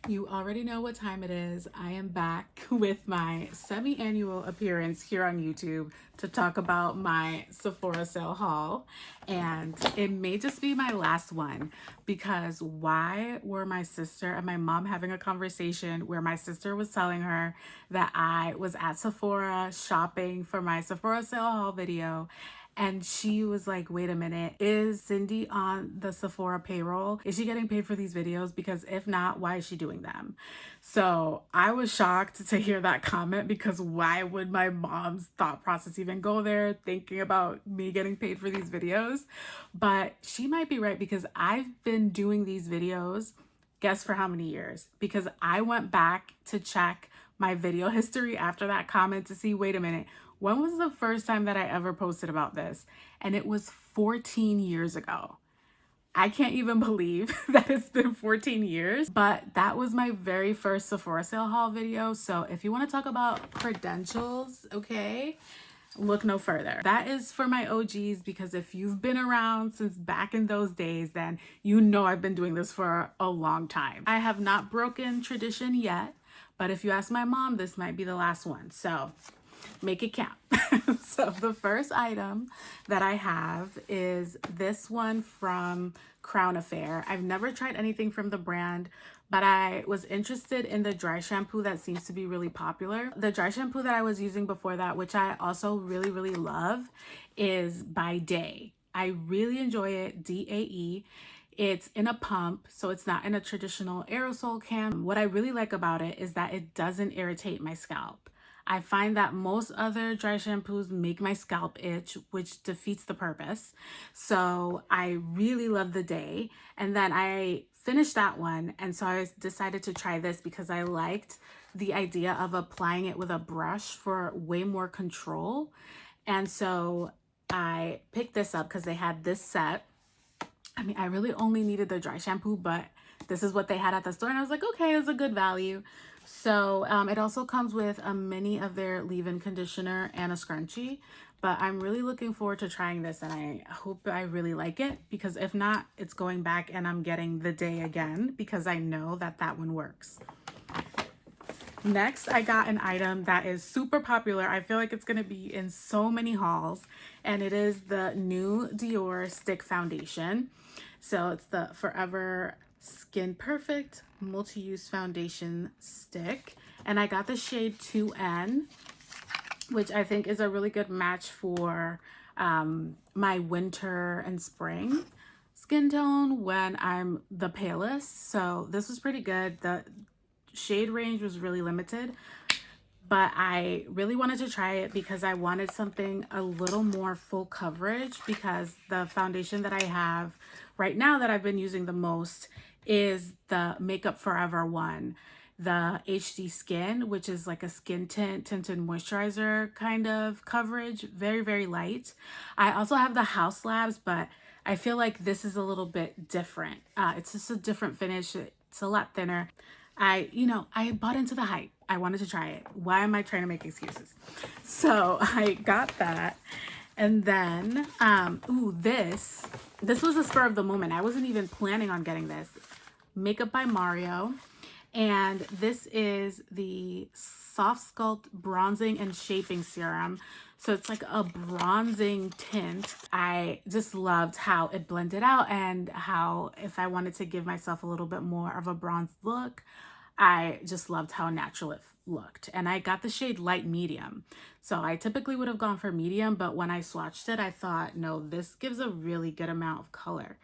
You already know what time it is. I am back with my semi-annual appearance here on YouTube to talk about my Sephora sale haul. And it may just be my last one because why were my sister and my mom having a conversation where my sister was telling her that I was at Sephora shopping for my Sephora sale haul video, and she was like, wait a minute, is Cindy on the Sephora payroll? Is she getting paid for these videos? Because if not, why is she doing them? So I was shocked to hear that comment because why would my mom's thought process even go there thinking about me getting paid for these videos? But she might be right because I've been doing these videos, guess for how many years? Because I went back to check my video history after that comment to see, wait a minute, when was the first time that I ever posted about this? And it was 14 years ago. I can't even believe that it's been 14 years, but that was my very first Sephora sale haul video. So if you want to talk about credentials, okay, look no further. That is for my OGs, because if you've been around since back in those days, then you know I've been doing this for a long time. I have not broken tradition yet, but if you ask my mom, this might be the last one. So make it count. So the first item that I have is this one from Crown Affair. I've never tried anything from the brand, but I was interested in the dry shampoo that seems to be really popular. The dry shampoo that I was using before that, which I also really love, is by Day. I really enjoy it, DAE. It's in a pump, so it's not in a traditional aerosol can. What I really like about it is that it doesn't irritate my scalp. I find that most other dry shampoos make my scalp itch, which defeats the purpose. So I really love the Day. And then I finished that one, and so I decided to try this because I liked the idea of applying it with a brush for way more control. And so I picked this up because they had this set. I mean, I really only needed the dry shampoo, but this is what they had at the store, and I was like, okay, it's a good value. So it also comes with a mini of their leave-in conditioner and a scrunchie, but I'm really looking forward to trying this, and I hope I really like it, because if not, it's going back and I'm getting the Day again because I know that that one works. Next, I got an item that is super popular. I feel like it's going to be in so many hauls, and it is the new Dior Stick Foundation. So it's the Forever Skin Perfect Multi-Use Foundation Stick, and I got the shade 2N, which I think is a really good match for my winter and spring skin tone when I'm the palest. So this was pretty good. The shade range was really limited, but I really wanted to try it because I wanted something a little more full coverage, because the foundation that I have right now that I've been using the most is the Makeup Forever one, the HD Skin, which is like a skin tint, tinted moisturizer kind of coverage, very light. I also have the House Labs, but I feel like this is a little bit different. It's just a different finish. It's a lot thinner. I bought into the hype. I wanted to try it. Why am I trying to make excuses? So I got that. And then, this was a spur of the moment. I wasn't even planning on getting this. Makeup by Mario. And this is the Soft Sculpt Bronzing and Shaping Serum. So it's like a bronzing tint. I just loved how it blended out, and how if I wanted to give myself a little bit more of a bronzed look, I just loved how natural it looked. And I got the shade light medium. So I typically would have gone for medium, but when I swatched it, I thought, no, this gives a really good amount of color.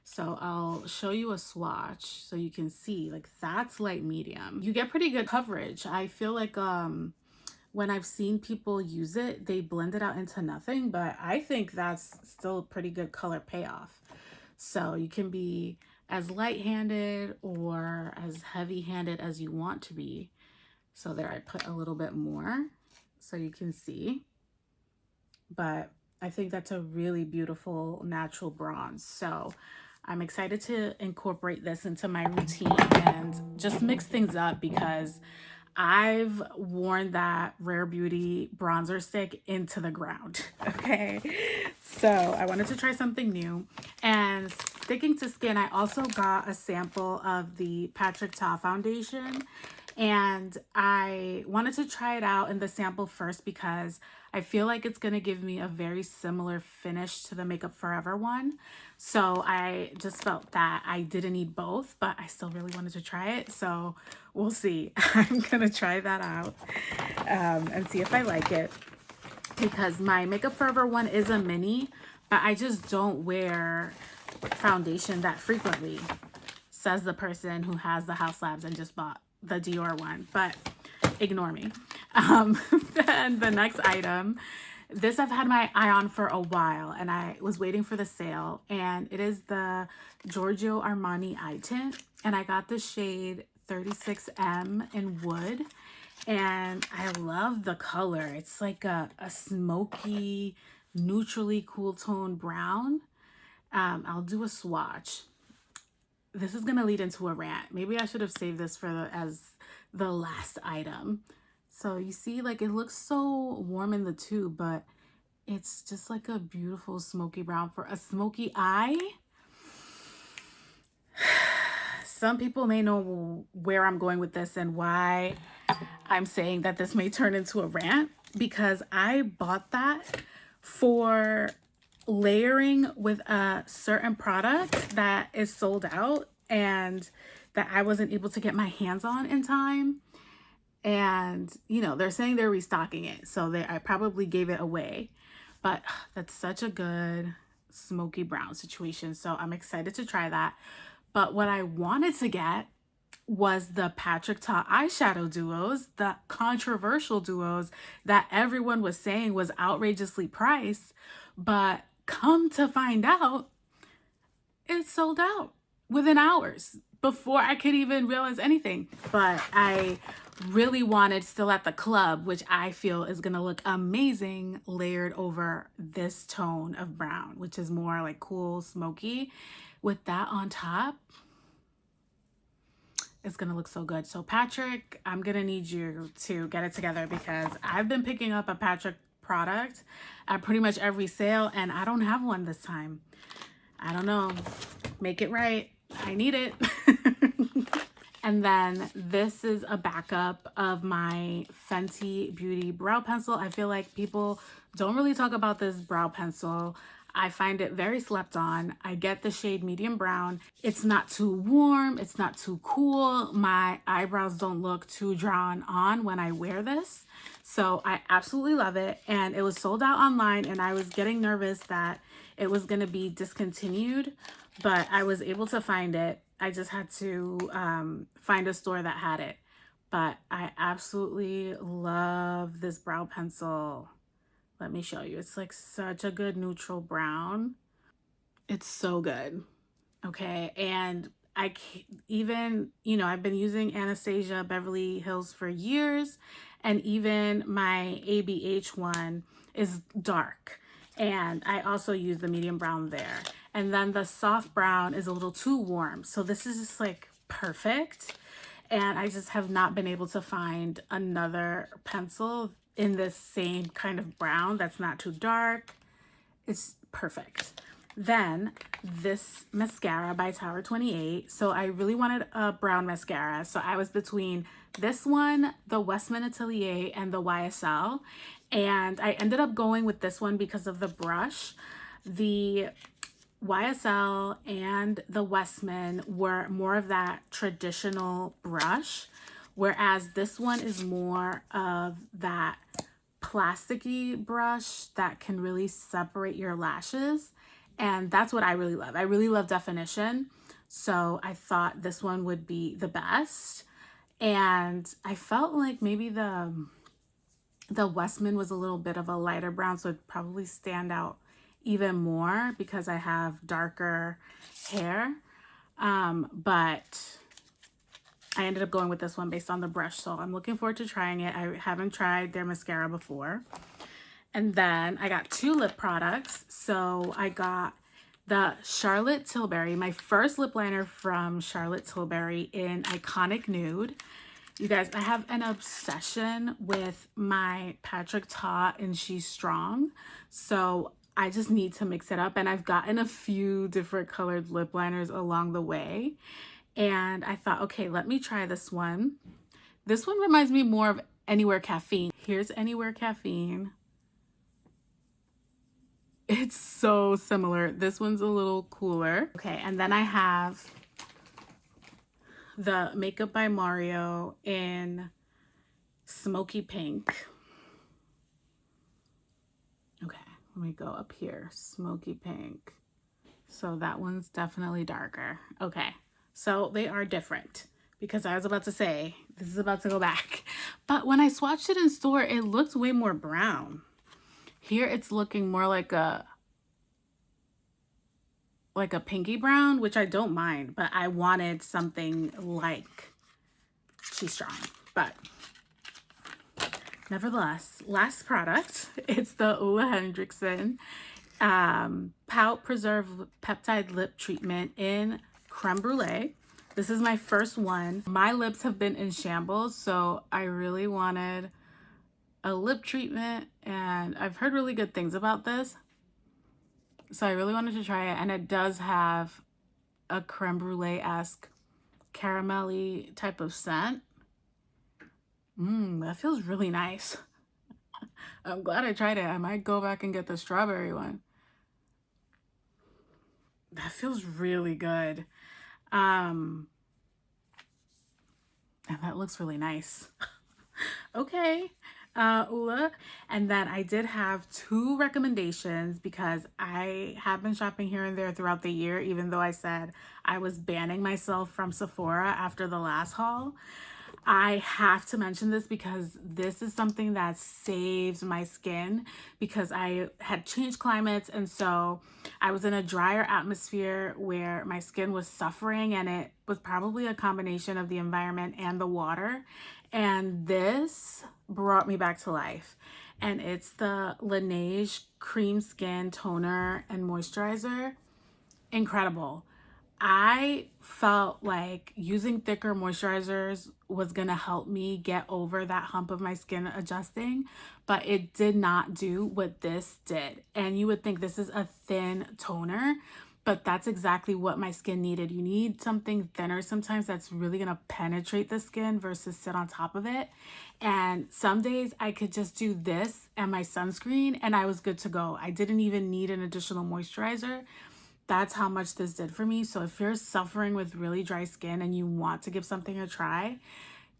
So I'll show you a swatch so you can see, like, that's light medium. You get pretty good coverage. I feel like when I've seen people use it, they blend it out into nothing, but I think that's still a pretty good color payoff. So you can be as light-handed or as heavy-handed as you want to be. So there, I put a little bit more so you can see. But I think that's a really beautiful natural bronze. So I'm excited to incorporate this into my routine and just mix things up, because I've worn that Rare Beauty bronzer stick into the ground. Okay, so I wanted to try something new. And sticking to skin, I also got a sample of the Patrick Ta foundation, and I wanted to try it out in the sample first because I feel like it's going to give me a very similar finish to the Makeup Forever one. So I just felt that I didn't need both, but I still really wanted to try it. So we'll see. I'm going to try that out and see if I like it, because my Makeup Forever one is a mini, but I just don't wear foundation that frequently, says the person who has the House Labs and just bought the Dior one, but ignore me. Then the next item, this I've had my eye on for a while and I was waiting for the sale, and it is the Giorgio Armani eye tint, and I got the shade 36M in wood, and I love the color. It's like a smoky, neutrally cool tone brown. I'll do a swatch. This is gonna lead into a rant. Maybe I should have saved this for as the last item. So you see, like, it looks so warm in the tube, but it's just like a beautiful smoky brown for a smoky eye. Some people may know where I'm going with this and why I'm saying that this may turn into a rant, because I bought that for layering with a certain product that is sold out and that I wasn't able to get my hands on in time. And, you know, they're saying they're restocking it, so I probably gave it away. But that's such a good smoky brown situation, so I'm excited to try that. But what I wanted to get was the Patrick Ta eyeshadow duos, the controversial duos that everyone was saying was outrageously priced. But come to find out, it sold out within hours before I could even realize anything. But I really wanted Still at the Club, which I feel is gonna look amazing layered over this tone of brown, which is more like cool smoky. With that on top, it's gonna look so good. So Patrick, I'm gonna need you to get it together, because I've been picking up a Patrick product at pretty much every sale and I don't have one this time. I don't know. Make it right. I need it. And then this is a backup of my Fenty Beauty brow pencil. I feel like people don't really talk about this brow pencil. I find it very slept on. I get the shade medium brown. It's not too warm. It's not too cool. My eyebrows don't look too drawn on when I wear this. So I absolutely love it. And it was sold out online, and I was getting nervous that it was going to be discontinued, but I was able to find it. I just had to find a store that had it. But I absolutely love this brow pencil. Let me show you. It's like such a good neutral brown. It's so good. Okay. And I even, you know, I've been using Anastasia Beverly Hills for years, and even my ABH one is dark. And I also use the medium brown there. And then the soft brown is a little too warm. So this is just like perfect. And I just have not been able to find another pencil in this same kind of brown that's not too dark. It's perfect. Then this mascara by Tower 28. So I really wanted a brown mascara. So I was between this one, the Westman Atelier, and the YSL. And I ended up going with this one because of the brush. The YSL and the Westman were more of that traditional brush, whereas this one is more of that plasticky brush that can really separate your lashes. And that's what I really love. I really love definition. So I thought this one would be the best. And I felt like maybe the Westman was a little bit of a lighter brown, so it'd probably stand out even more because I have darker hair. But I ended up going with this one based on the brush. So I'm looking forward to trying it. I haven't tried their mascara before. And then I got two lip products. So I got the Charlotte Tilbury, my first lip liner from Charlotte Tilbury in Iconic Nude. You guys, I have an obsession with my Patrick Ta and She's Strong. So I just need to mix it up. And I've gotten a few different colored lip liners along the way. And I thought, okay, let me try this one. This one reminds me more of Anywhere Caffeine. Here's Anywhere Caffeine. It's so similar. This one's a little cooler. Okay, and then I have the Makeup by Mario in Smoky Pink. Okay, let me go up here. Smoky Pink. So that one's definitely darker. Okay, so they are different, because I was about to say, this is about to go back. But when I swatched it in store, it looked way more brown. Here it's looking more like a pinky brown, which I don't mind, but I wanted something like She's Strong. But nevertheless, last product, it's the Ole Henriksen Pout Preserve Peptide Lip Treatment in Creme Brulee. This is my first one. My lips have been in shambles, so I really wanted a lip treatment, and I've heard really good things about this. So I really wanted to try it, and it does have a creme brulee-esque caramelly type of scent. That feels really nice. I'm glad I tried it. I might go back and get the strawberry one. That feels really good. And that looks really nice. Okay, Ula. And then I did have 2 recommendations, because I have been shopping here and there throughout the year, even though I said I was banning myself from Sephora after the last haul. I have to mention this because this is something that saves my skin, because I had changed climates, and so I was in a drier atmosphere where my skin was suffering, and it was probably a combination of the environment and the water. And this brought me back to life. And it's the Laneige Cream Skin Toner and Moisturizer. Incredible. I felt like using thicker moisturizers was going to help me get over that hump of my skin adjusting, but it did not do what this did. And you would think this is a thin toner, but that's exactly what my skin needed. You need something thinner sometimes that's really going to penetrate the skin versus sit on top of it. And some days I could just do this and my sunscreen and I was good to go. I didn't even need an additional moisturizer. That's how much this did for me. So if you're suffering with really dry skin and you want to give something a try,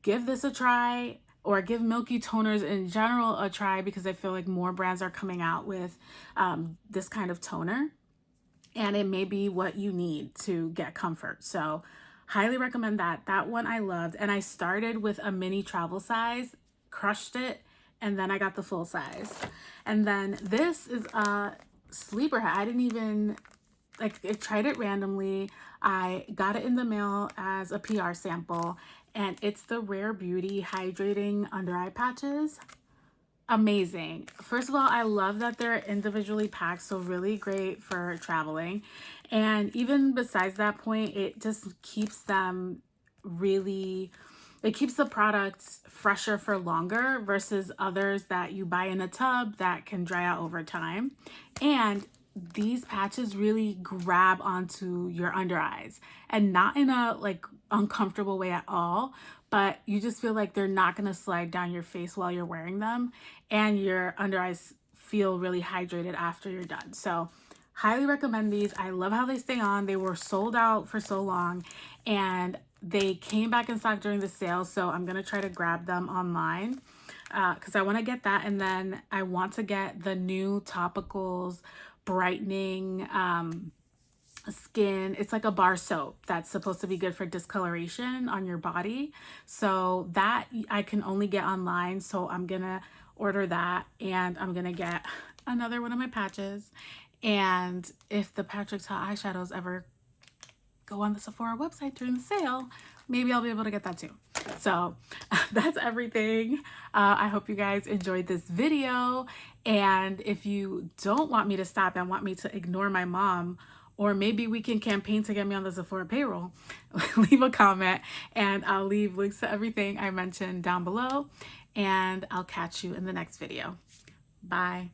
give this a try, or give milky toners in general a try, because I feel like more brands are coming out with this kind of toner, and it may be what you need to get comfort. So highly recommend that. That one I loved. And I started with a mini travel size, crushed it, and then I got the full size. And then this is a sleeper hat. I didn't even... I tried it randomly. I got it in the mail as a PR sample, and it's the Rare Beauty Hydrating Under Eye Patches. Amazing. First of all, I love that they're individually packed, so really great for traveling. And even besides that point, it just keeps them really... It keeps the products fresher for longer versus others that you buy in a tub that can dry out over time. And these patches really grab onto your under eyes, and not in a uncomfortable way at all, but you just feel like they're not going to slide down your face while you're wearing them, and your under eyes feel really hydrated after you're done. So highly recommend these. I love how they stay on. They were sold out for so long, and they came back in stock during the sale, so I'm going to try to grab them online because I want to get that. And then I want to get the new Topicals brightening skin. It's like a bar soap that's supposed to be good for discoloration on your body, so that I can only get online. So I'm gonna order that, and I'm gonna get another one of my patches. And if the Patrick's Hot eyeshadows ever go on the Sephora website during the sale, maybe I'll be able to get that too. So that's everything. I hope you guys enjoyed this video. And if you don't want me to stop and want me to ignore my mom, or maybe we can campaign to get me on the Sephora payroll, leave a comment and I'll leave links to everything I mentioned down below. And I'll catch you in the next video. Bye.